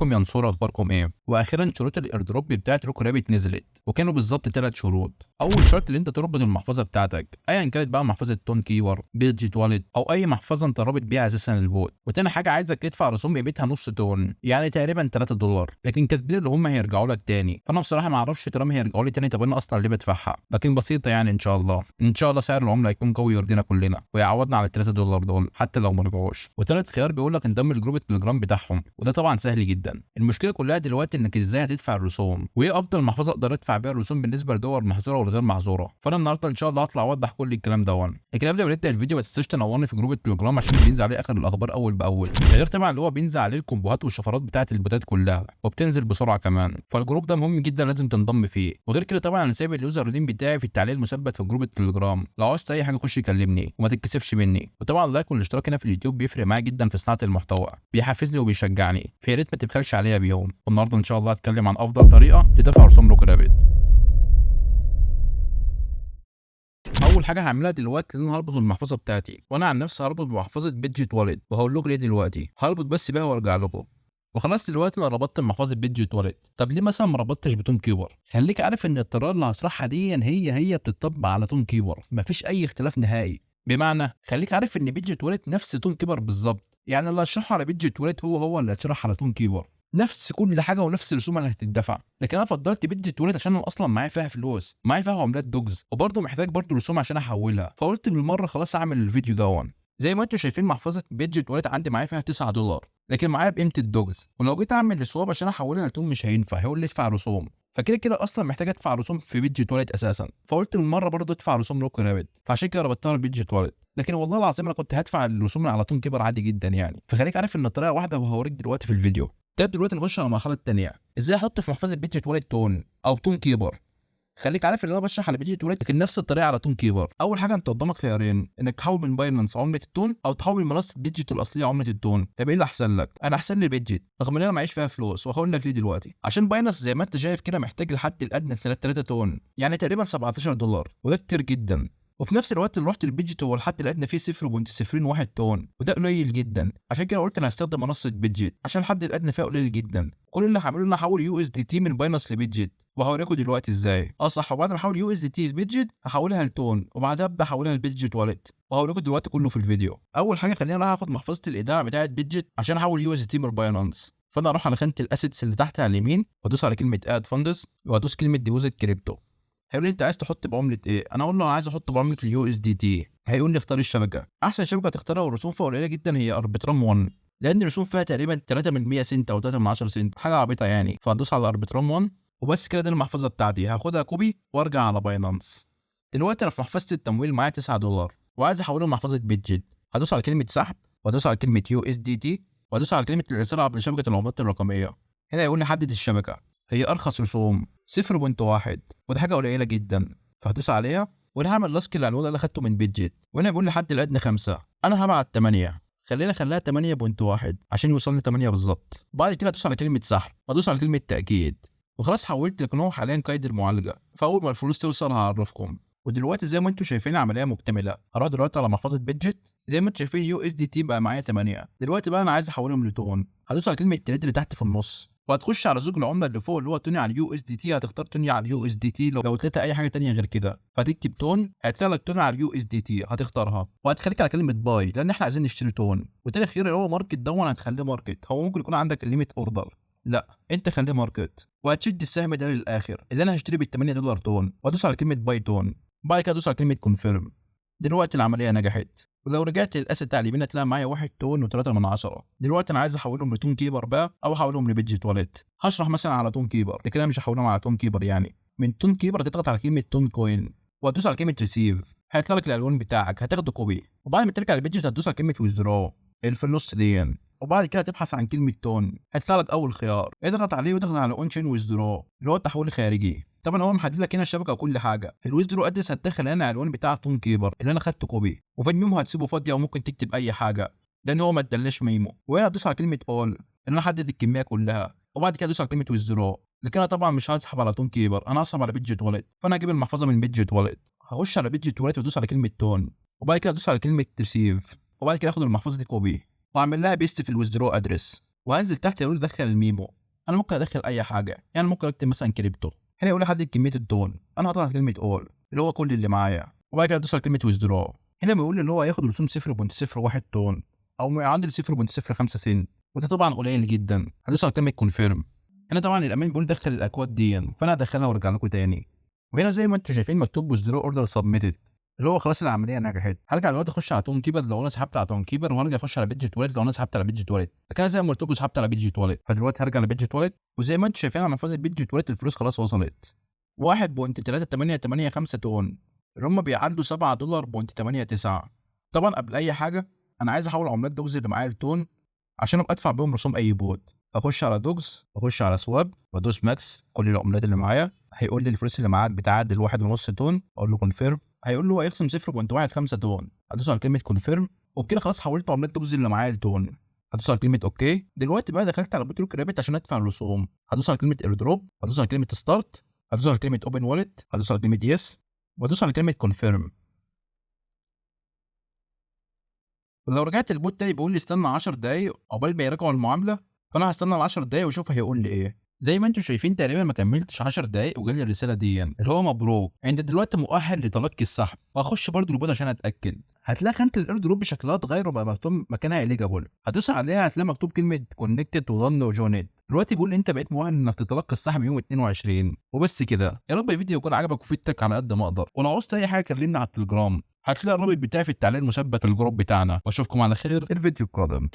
ازيكم يا نصور، اخباركم ايه؟ واخيرا شروط الايردروب بتاعت روك رابت نزلت، وكانوا بالظبط 3 شروط. اول شرط اللي انت تربط المحفظه بتاعتك ايا كانت بقى محفظه تون كيور، بيجيت والت، او اي محفظه انت رابط بيها اساسا البوت. وتاني حاجه عايزك تدفع رسوم قيمتها نص تون، يعني تقريبا 3 دولار، لكن كاتبين اللي هم هيرجعوا لك تاني. فانا بصراحه ما اعرفش طالما هيرجعوا لي تاني طب انا اصلا ليه بدفعها، لكن بسيطه يعني. ان شاء الله سعر العمله هيكون قوي يرضينا كلنا ويعوضنا على ال 3 دولار دول حتى لو ما رجعوش. وتالت خيار بيقول لك انضم لجروب التليجرام بتاعهم، وده طبعا سهل جدا. المشكله كلها دلوقتي انك ازاي هتدفع الرسوم، وايه افضل محفظه اقدر ادفع بيها الرسوم بالنسبه لدول محظوره والغير محظوره. فانا النهارده ان شاء الله هطلع اوضح كل الكلام ده. لكن قبل ما نبدا الفيديو ما تنساش تنورني في جروب التليجرام عشان بينزل عليه اخر الاخبار اول باول، ده غير طبعا اللي هو بينزل عليه الكومبوهات والشفرات بتاعه البوتات كلها، وبتنزل بسرعه كمان. فالجروب ده مهم جدا لازم تنضم فيه. وغير كده طبعا انا سايب اليوزر نيم بتاعي في التعليق المثبت في جروب التليجرام، لو عاوزت اي حاجه خش كلمني وما تتكسفش مني. وطبعا اللايك والاشتراك هنا في اليوتيوب بيفرق معايا جدا في صناعه المحتوى، بيحفزني وبيشجعني، فيا ريت ما تبخلش عليا بيهم. والنهارده ان شاء الله هتكلم عن افضل طريقه لدفع رسوم روك رابت. اول حاجه هعملها دلوقتي ان انا هربط المحفظه بتاعتي، وانا عن نفسي هربط بمحفظه بيجيت والت، وهقول لكم ليه دلوقتي. هربط بس بيها وارجع لكم. وخلاص دلوقتي انا ربطت محفظه بيجيت والت. طب ليه مثلا ما ربطتش بتون كيبر؟ خليك عارف ان الطريقه اللي هشرحها دي هي بتطبق على تون كيبر، مفيش اي اختلاف نهائي. بمعنى خليك عارف ان بيجيت والت نفس تون كيبر بالظبط، يعني اللي هشرحه على بيجيت والت هو اللي هشرحه على تون كيبر، نفس كل حاجه ونفس الرسوم اللي هتدفع. لكن انا فضلت بيجيت والت عشان انا اصلا معايا فيها فلوس، معايا فيها عملات دوجز، وبرضه محتاج برضه رسوم عشان احولها. فقلت بالمره خلاص اعمل الفيديو ده. زي ما انتم شايفين محفظه بيجيت والت عندي معايا فيها 9 دولار، لكن معايا بقيمه الدوجز، ولو جيت اعمل السواب عشان احولها لتون مش هينفع، هيقول لي ادفع رسوم. فكده كده اصلا محتاج ادفع رسوم في بيجيت والت اساسا. فقلت بالمره برضه ادفع رسوم روك رابت، فعشان كده ربطتها ببيجيت والت. لكن والله العظيم انا كنت هدفع الرسوم على تون كيبر عادي جدا يعني. فخليك عارف ان الطريقه واحده وهوريك دلوقتي في الفيديو. طيب دلوقتي نخش على المرحله الثانيه، ازاي احط في محفظه بيجيت والت تون او تون كيبر. خليك عارف ان انا بشرح على بيجيت والت لكن نفس الطريقه على تون كيبر. اول حاجه انت قدامك خيارين، انك تحول من باينانس عمله التون او تحول من منصه بيجيت الاصليه عمله التون. طب ايه اللي احسن لك؟ انا احسن لي بيجيت رغم ان انا معيش فيها فلوس، وهقول لك ليه دلوقتي. عشان باينانس زي ما انت شايف كده محتاج الحد الادنى 3 تون، يعني تقريبا 17 دولار، وده كتير جدا. وفي نفس الوقت اللي رحت البيجيت هو الحد الادنى فيه 0.01 تون، وده قليل جدا. عشان كده قلت انا هستخدم منصه بيجيت عشان الحد الادنى فيها قليل جدا. كل اللي هعمله ان انا هحول يو اس دي تي من باينانس لبيجيت، وهوريكم دلوقتي ازاي. صح، وبعد ما احول يو اس دي تي لبيجيت هحولها لتون، وبعدها ابدا احولها لبيجيت والت، وهوريكم دلوقتي كله في الفيديو. اول حاجه خلينا انا هاخد محفظه الايداع بتاعه بيجيت عشان احول يو اس دي تي من باينانس. فانا اروح على خانه الاسيتس اللي تحت على اليمين، وادوس على كلمه اد فاندز، وادوس كلمه ديبوزيت كريبتو. هيقول لي انت عايز تحط بعمله ايه؟ انا اقول له انا عايز احط بعمله اليو اس دي تي. هيقول لي اختار الشبكه. احسن شبكه تختارها والرسوم فيها قليله جدا هي اربيترام 1، لان الرسوم فيها تقريبا 3 سنت او 3 من 10 سنت، حاجه عبيطه يعني. فهدوس على اربيترام 1 وبس كده. دي المحفظه بتاعتي، هاخدها كوبي وارجع على باينانس. دلوقتي انا في محفظه التمويل معايا 9 دولار وعايز احولهم لمحفظه بيجيت. هدوس على كلمه سحب، وادوس على كلمه يو اس دي تي، وادوس على كلمه الارسال عبر شبكه العملات الرقميه. هنا يقول لي حدد الشبكه. هي ارخص رسوم 0.1، وده حاجه قليله جدا. فهدوس عليها وانا هعمل لاسك للعنوان اللي اخدته من بيجيت، وهنا بيقول لي الحد الادنى 5، انا هبعت 8. خليها 8.1 عشان يوصل لي 8 بالظبط. بعد كده ادوس على كلمه سحب وادوس على كلمه تاكيد، وخلاص حولت. لكن هو حاليا قيد المعالجه، فاول ما الفلوس توصل هعرفكم. ودلوقتي زي ما انتم شايفين عمليه مكتمله. هروح دلوقتي على محفظه بيجيت، زي ما انتم شايفين يو اس دي تي بقى معايا 8. دلوقتي بقى انا عايز احولهم لتون. هدوس على كلمه تريد اللي تحت في النص، وهتخش على زوج العمله اللي فوق اللي هو توني على اليو اس دي تي. هتختار توني على اليو اس دي تي. لو قلت اي حاجه تانية غير كده فتكتب تون، هيطلع لك توني على اليو اس دي تي، هتختارها وهتخليك على كلمه باي لان احنا عايزين نشتري تون. وتاني خيار اللي هو ماركت هتخليه ماركت. هو ممكن يكون عندك الليميت اوردر، لا انت خليه ماركت. وهتشد السهم ده للاخر اللي انا هشتري بال 8 دولار تون، وادوس على كلمه باي تون. بعد كده ادوس على كلمه كونفيرم. دلوقتي العمليه نجحت. ولو رجعت للاسد بتاع اليمين هتلاقي معايا 1 تون و3 من 10. دلوقتي انا عايز احولهم لتون كيبر بقى او احولهم لبيجيت والت. هشرح مثلا على تون كيبر، لكن انا مش هحولهم على تون كيبر. يعني من تون كيبر هتضغط على كلمه تون كوين وهتدوس على كلمه ريسيف. هيطلع لك الالوان بتاعك، هتاخده كوبي. وبعد ما ترجع للبيجيت هتدوس على كلمه ويزدرو اللي في النص دي، وبعد كده تبحث عن كلمه تون. هيطلع لك اول خيار، اضغط عليه واضغط على اون تشين ويزدرو اللي هو التحويل الخارجي. طبعا هو محدد لك هنا الشبكه وكل حاجه. في الويزدرو ادرس هتدخل هنا العنوان بتاع تون كيبر اللي انا خدته كوبي، وفي الميمو هتسيبه فاضيه وممكن تكتب اي حاجه لان هو ما ادالناش ميمو. وهنا هتدوس على كلمه اول ان انا احدد الكميه كلها، وبعد كده ادوس على كلمه ويزدرو. لكن انا طبعا مش هسحب على تون كيبر، انا هسحب على بيجيت والت. فانا هجيب المحفظه من بيجيت والت، هخش على بيجيت والت وادوس على كلمه تون، وبعد كده ادوس على كلمه ريسيف، وبعد كده اخد المحفظه دي كوبي واعمل لها بيست في الويزدرو ادرس، وهنزل تحت يقول لي دخل الميمو. انا ممكن ادخل اي حاجه، يعني ممكن اكتب مثلا كريبتو. هنا يقول لي حدد كميه التون، انا هضغط على كلمه اول اللي هو كل اللي معايا، وبعد كده ادوس على كلمه ويزدرو. هنا بيقول لي اللي هو هياخد رسوم 0.01 تون او ما يعادل 0.05 سنت، وده طبعا قليل جدا. هدوس على كلمه كونفيرم. هنا طبعا الامان بيقول دخل الاكواد دي، فانا هدخلها وارجع لكم تاني. وهنا زي ما انتم شايفين مكتوب ويزدرو اوردر سبميتد، اللي هو خلاص العمليه نجحت. هرجع دلوقتي اخش على تون كيبر لو انا سحبت على تون كيبر، وهرجع اخش على بيدج تواليت لو انا سحبت على بيدج تواليت. لكن انا زي ما قلت لكم سحبت على بيدج تواليت، فدلوقتي هرجع لبيدج تواليت. وزي ما انتم شايفين على محفظه بيدج تواليت الفلوس خلاص وصلت 1.3885 تون، اللي هم بيعادلوا $7.89. طبعا قبل اي حاجه انا عايز احول عملات دوجز اللي معايا لتون عشان ابقى ادفع بيهم رسوم اي بود. اخش على دوجز، اخش على سواب، وادوس ماكس كل العملات اللي معايا. هيقول لي الفلوس اللي معاك بتعادل 1.5 تون، اقول له كونفيرم. هيقول له هيخصم 0.15 تون، ادوس على كلمه كونفيرم. وبكده خلاص حولت عملات دوجز اللي معايا لتون. هدوس على كلمه اوكي. دلوقتي بقى دخلت على بوتروك رابت عشان ادفع الرسوم. هدوس على كلمه ايردروب، هدوس على كلمه ستارت، هدوس على كلمه اوبن والت، هدوس على كلمه يس، وادوس على كلمه كونفيرم. ولو رجعت البوت تاني بيقول لي استنى 10 دقايق عقبال ما يراجعوا المعامله، فانا هستنى ال 10 دقايق واشوف هيقول لي ايه. زي ما انتم شايفين تقريبا ما كملتش 10 دقايق وجالي الرساله دي اللي هو مبروك انت دلوقتي مؤهل لتلقي السحب. وهخش برضو البوت عشان اتاكد. هتلاقي خانه الايردروب بشكلها اتغير وبقى مكتوب مكانها اليجابل. هتدوس عليها هتلاقي مكتوب كلمه كونكتد وضن وجونيت. دلوقتي بيقول انت بقيت مؤهل انك تتلقى السحب يوم 22. وبس كده. يا رب الفيديو يكون عجبك وفيدتك على قد ما اقدر. ولو عوزت اي حاجه كلمني على التليجرام، هتلاقي الرابط بتاعي في التعليق المثبت في الجروب بتاعنا. واشوفكم على خير الفيديو القادم.